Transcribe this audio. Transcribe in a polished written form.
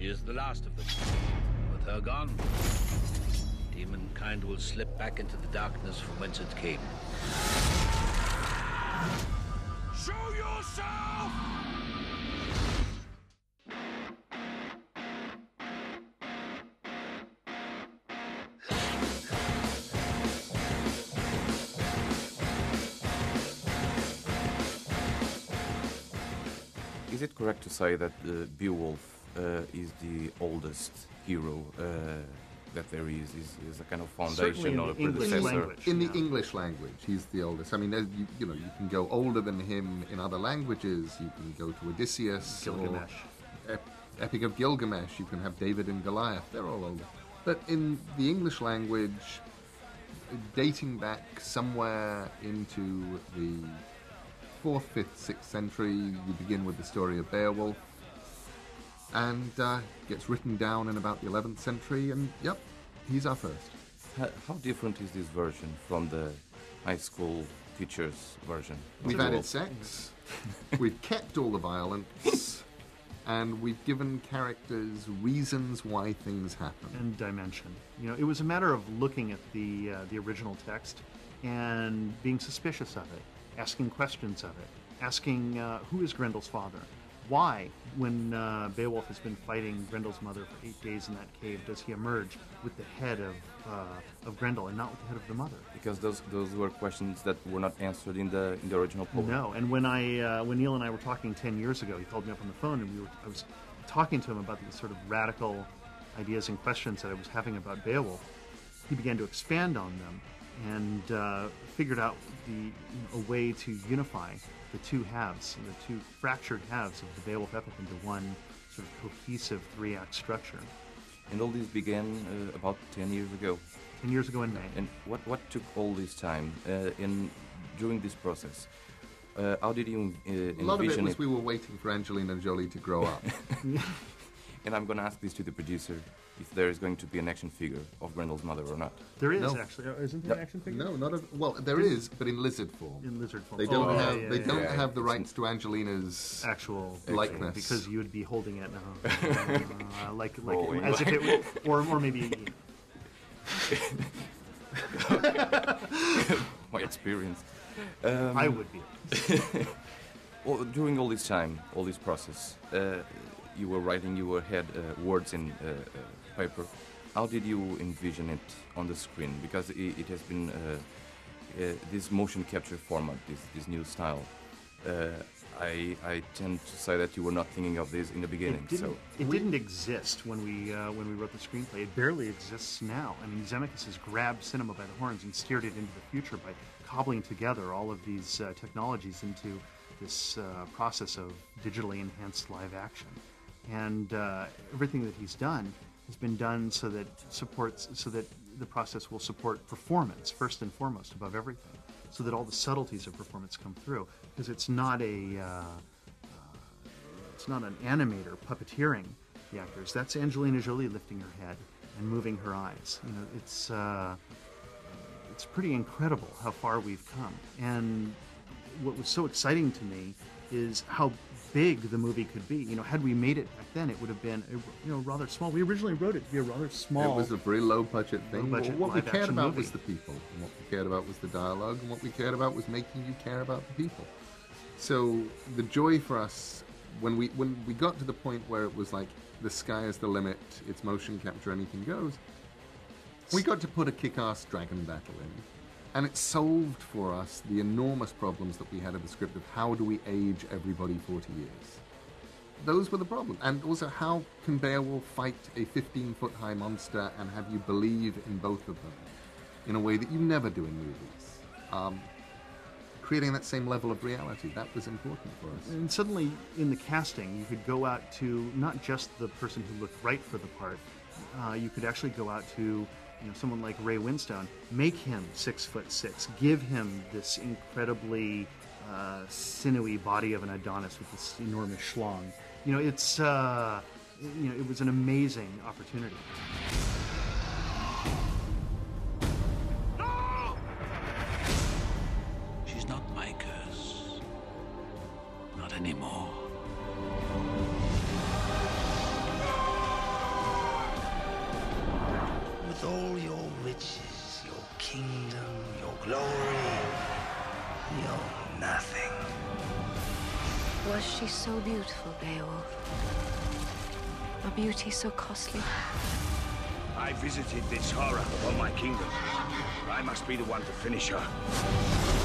She is the last of them. With her gone, demonkind will slip back into the darkness from whence it came. Show yourself! Is it correct to say that Beowulf is the oldest hero that there is a kind of foundation or a predecessor? In the English language, he's the oldest. I mean, you know, you can go older than him in other languages. You can go to Odysseus, Gilgamesh. Or Epic of Gilgamesh. You can have David and Goliath. They're all older. But in the English language, dating back somewhere into the 4th, 5th, 6th century, you begin with the story of Beowulf, and gets written down in about the 11th century, and yep, he's our first. How different is this version from the high school teacher's version? We've added sex, we've kept all the violence, and we've given characters reasons why things happen. And dimension. You know, it was a matter of looking at the original text and being suspicious of it, asking questions of it, asking who is Grendel's father? Why, when Beowulf has been fighting Grendel's mother for 8 days in that cave, does he emerge with the head of Grendel and not with the head of the mother? Because those were questions that were not answered in the original poem. No, and when Neil and I were talking 10 years ago, he called me up on the phone, and I was talking to him about these sort of radical ideas and questions that I was having about Beowulf. He began to expand on them and figured out a way to unify the two halves, the two fractured halves of the Beowulf epic into one sort of cohesive 3-act structure. And all this began about 10 years ago. 10 years ago in May. And what took all this time during this process? How did you envision it? A lot of it was we were waiting for Angelina Jolie to grow up. And I'm going to ask this to the producer, if there is going to be an action figure of Grendel's mother or not. There is, actually. Isn't there an action figure? No, well, there is, but in lizard form. In lizard form. They don't have the rights to Angelina's actual likeness. Because you would be holding it now. Like as if it were, or maybe... My experience. I would be. Well, during all this time, all this process, you were writing, you had words in paper. How did you envision it on the screen? Because it has been this motion capture format, this new style. I tend to say that you were not thinking of this in the beginning. It didn't exist when we wrote the screenplay. It barely exists now. I mean, Zemeckis has grabbed cinema by the horns and steered it into the future by cobbling together all of these technologies into this process of digitally enhanced live action. And everything that he's done has been done so that the process will support performance first and foremost above everything, so that all the subtleties of performance come through. Because it's not an animator puppeteering the actors. That's Angelina Jolie lifting her head and moving her eyes. You know, it's pretty incredible how far we've come. And what was so exciting to me is how big the movie could be. You know, had we made it back then, it would have been rather small. We originally wrote it to be a rather small. It was a very low budget thing. What we cared about was the people, and what we cared about was the dialogue, and what we cared about was making you care about the people. So the joy for us when we got to the point where it was like the sky is the limit, it's motion capture, anything goes. We got to put a kick-ass dragon battle in. And it solved for us the enormous problems that we had in the script of how do we age everybody 40 years. Those were the problems. And also, how can Beowulf fight a 15-foot-high monster and have you believe in both of them in a way that you never do in movies? Creating that same level of reality, that was important for us. And suddenly, in the casting, you could go out to not just the person who looked right for the part, you could actually go out to someone like Ray Winstone, make him 6'6", give him this incredibly sinewy body of an Adonis with this enormous schlong. It was an amazing opportunity. No! She's not my curse. Not anymore. With all your riches, your kingdom, your glory, you're nothing. Was she so beautiful, Beowulf? A beauty so costly? I visited this horror upon my kingdom. I must be the one to finish her.